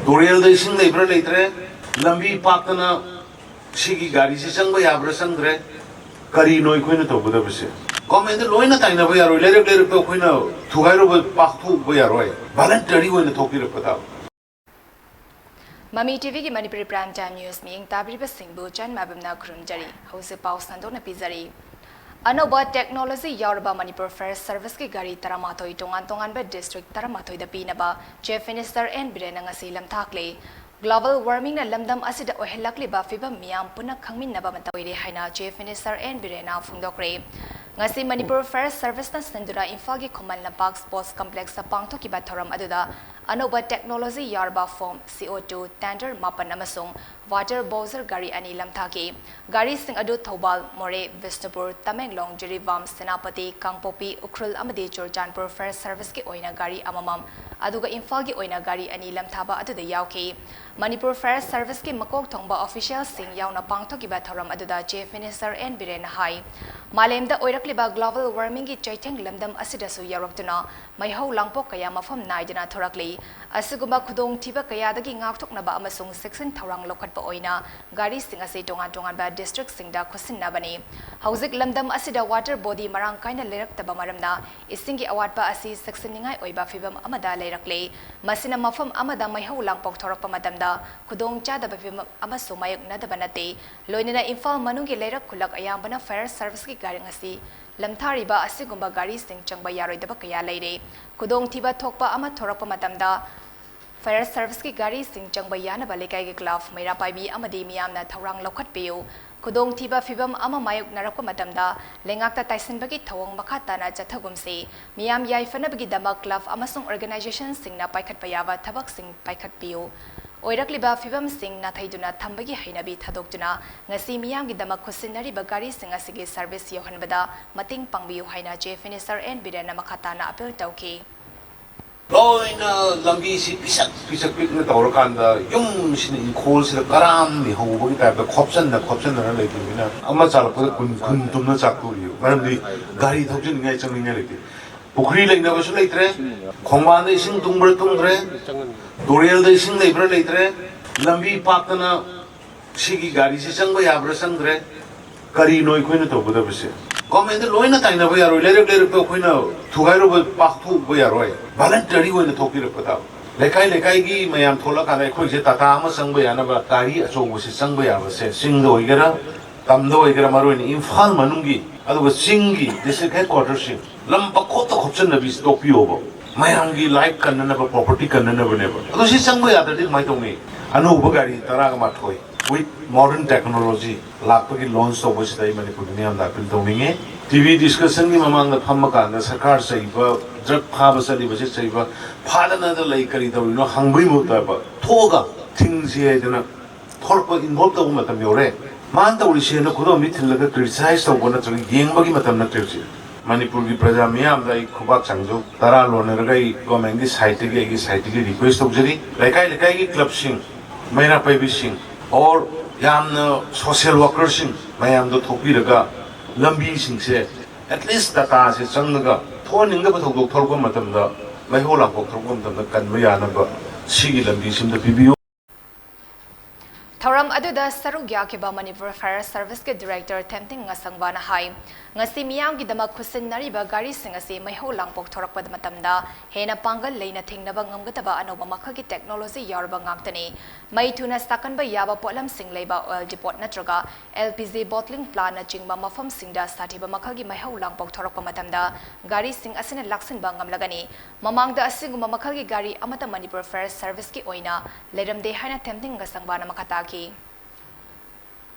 Dorial the sing labor later, Lambi Patana, Shiki Gari Sang by Abrasandre, Carino Equinato with the Bese. Come in the Loina Tina, we are related to Quino, to Hero Pahu, we are right. Voluntary when the Toki Pata. MAMI TV की Manipuri prime time news में ताबरीब सिंबु चन माबमना खुरुमजरी हौसे पाउ संदोना पिजरी अनोबा technology यारबा Manipur fire service की गाड़ी तरामाथोई तोंगान तोंगान बे डिस्ट्रिक्ट तरामाथोई द पीनबा chief minister N Biren ngasi lamthakle global warming ना लमदम असिदा ओहेलकलिबा फिबम मियाम पुना खंगमिनबा मतोइरे हाइना चीफ मिनिस्टर एन बिरेना फुंगदोक्रे ngasi मणिपुर फेयर सर्विस ना सिंदुरा इम्फाल की खुमल लंपाक स्पोर्ट्स कॉम्प्लेक्स पांगथोकिबा थोरम अदुदा अनोबा टेक्नोलॉजी यारबा फॉर्म CO2 टेंडर मापन अमसुंग वाटर बोजर गाड़ी अनि लमथाकी गाड़ी सिंग अदु थौबाल मोरे विष्णुपुर तमेंगलोंग जिरीवाम सेनापति कांगपोपी उखरुल अमदे चुरचानपुर फेयर सर्विस की ओइना गाड़ी अममम अदुगा इम्फाल की ओइना गाड़ी अनि लमथाबा अदुदा यावकी मणिपुर फेयर सर्विस की मकोक थोंबा ऑफिशियल सिंग यावना पांगथोकिबा थोरम अदुदा चीफ मिनिस्टर एन बिरेन हाई मालेमदा ओइरकलिबा ग्लोबल वार्मिंग की चैथेंग लमदम असिदासु यावरक्तुना मैहौ लांगपोक कया मफम नाइदना थोरकली असिगुमा खुदोंग थिबा कयादगी ngaktoknaba amasung section thorang lokhatpa oina gari sing ase tongan tongan ba district singda khusinnabani hauzik lamdam asida water body marang kaina leraktaba maramna isingi awatpa asi section ningai oiba fibam amada lerakle masina mafam amada maihau langpok thorakpa matamda khudong chadaba fibam amasu mayok nadaba nate loinena imphal manungi lerak khulak ayambana fire service ki gari ngasi lamthariba asigumba gari sing changba yaroidaba kaya leire khudong thiba thokpa ama thorakpa matamda fire service की गाड़ी सिंह चंगबा यानबा लेकाई के खिलाफ मैरा पाइबी अमदी मियामना थौरांग लौखटपियो खुदोंग थिबा फिबम अमा मायुक नरकपा मतमदा लेंगाक्ता ताइसनबगी थवंग मखा ताना चथगुमसे मियाम याइफनबगी दमक club अमसुंग organisation सिंगना पाइखटपा याबा थबक Singh पाइखटपियो ओइरकलिबा फिबम Singh नाथैदुना थंबगी हैनबी थादोक्तुना ngasi miyamgi damak khusinariba gari sing asigi service yohanbada mating pangbiyu haina chef minister en birena makhatana appeal tawki loina lambi si pisak pikna tawrakanda yum sin khol sila karam ni hobagi type khopsan na leidina amma chalakpa kun tumna chakuri maramdi gari thokjin ngai changninga leiti pukhri leina basu leitre khongban de sing tungbre dorial de sing leibra leitre lambi patana sigi gari si changba yabra sangre kari noi khoina tawbada base Comment the Loina Tina, we are related to Quino, to Hero Pahu, we are right. Voluntary when the Toki Pata. Lekai, Mayam Tolak, and I quit Tatama, Sangbayana, Tari, so was his Sangbaya, said, Sing the Oigera, Tamdo Igramaru in Infal Manungi, otherwise Singi, this is headquarters sing. Lampakota Hopson of his Topiobo. Mayangi like can never property can never. Although she's Sangbaya that did my tongue. I know Bugari, Taragamatoi. With modern technology, lakpagi launch of which they manipulate on the building. TV discussion among the Pamakan, the Sakar Saver, Drug Pabasali, which is Saver, Padanada Lake, hungry mutaba, Toga, things here, Torpo involved the woman, Mure. Manta will see no Kudo meet like a criticized of one of the Yangbagi Matamati. Manipuri Prajamiam, the Kubak Sanjo, Tara Lonerai, Gomangis, Haitigi, request of Jerry, like I club sing, Mayra Pabi sing. और यामन social workers सिंग मयाम दो थोपीरगा लंबी सिंग से at least Tata से चंगगा थोनिंग the थोक थोरको मतमदा मैहो लापो थोरको मतमदा कनबा यानबा सिगी लंबी सिम द पीबीओ थौरम अदुदा सरुग याखिबा मणिपुर फायर सर्विस के डायरेक्टर थेमथिंग ngasangwana hai ngasi miyam gi dama khusin nariba gari sing ase maiho langpok thorakpad matamda hena pangal leina thingnaba ngamgataba anoba makha gi technology yarba ngangtani mai thuna sakanba yaba polam sing leiba oil depot natraga LPG bottling plant na chingba mafam singda sathiba makha gi maiho langpok thorakpa matamda gari sing asina laksin ba ngamlagani mamangda asiguma makha gi gari amata manipur fair service ki oina leramde haina themthing ngasangwana makhata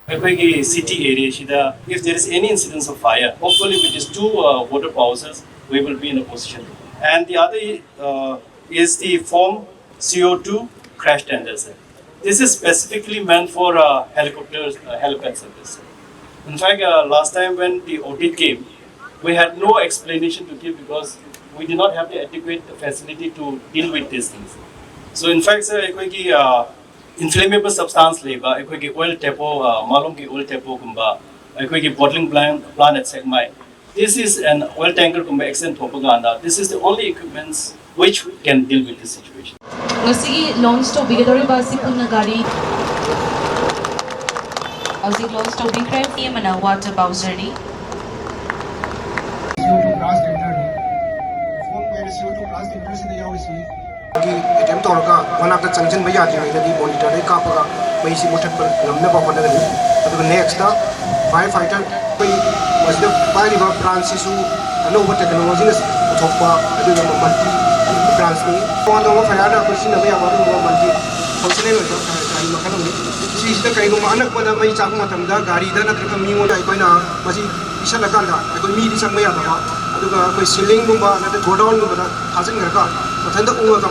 city area, if there is any incidence of fire, hopefully with these two water houses, we will be in a position. And the other is the form CO2 crash tenders. This is specifically meant for helicopters, helipad service. In fact, last time when the audit came, we had no explanation to give because we did not have the adequate facility to deal with these things. So in fact, sir, inflammable substance labor, oil tepo, malum ki oil tepo kumba, bottling plant at Segmai. This is an oil tanker kumba extend propaganda. This is the only equipments which can deal with this situation. Ngasigi launch to bigadori basi punna gari. Housing launch to bigre mana water bowser ni. CO2 class tender ni. Phone में CO2 class tender से दिया हुई सी. कि attempt और का one of the junction में याद नहीं लगी monitor एक का पका वही सी मुठक पर लम्बे पापा लगे नहीं. तो next था firefighter कोई वैसे बाहर ही वह Francis अनोवा टेक्नोलॉजी ने उठोपा अभी वो मल्टी ब्रांच में वहाँ तो वो फायर आपस में नवी आवाज़ में वो मल्टी फंक्शनल होता है गाड़ी में खाना में चीज़ तो कहीं को मानक बना वही चाकू में तमदा गाड़ी इधर ना तो मी वो जाए कोई ना मसी इसे लगा ना कोई मी दिशा में आता है अदुगा कोई सीलिंग गुम्बा ना तो गोडाउन गुम्बा ना हाजिर करका मतलब तो उंगा का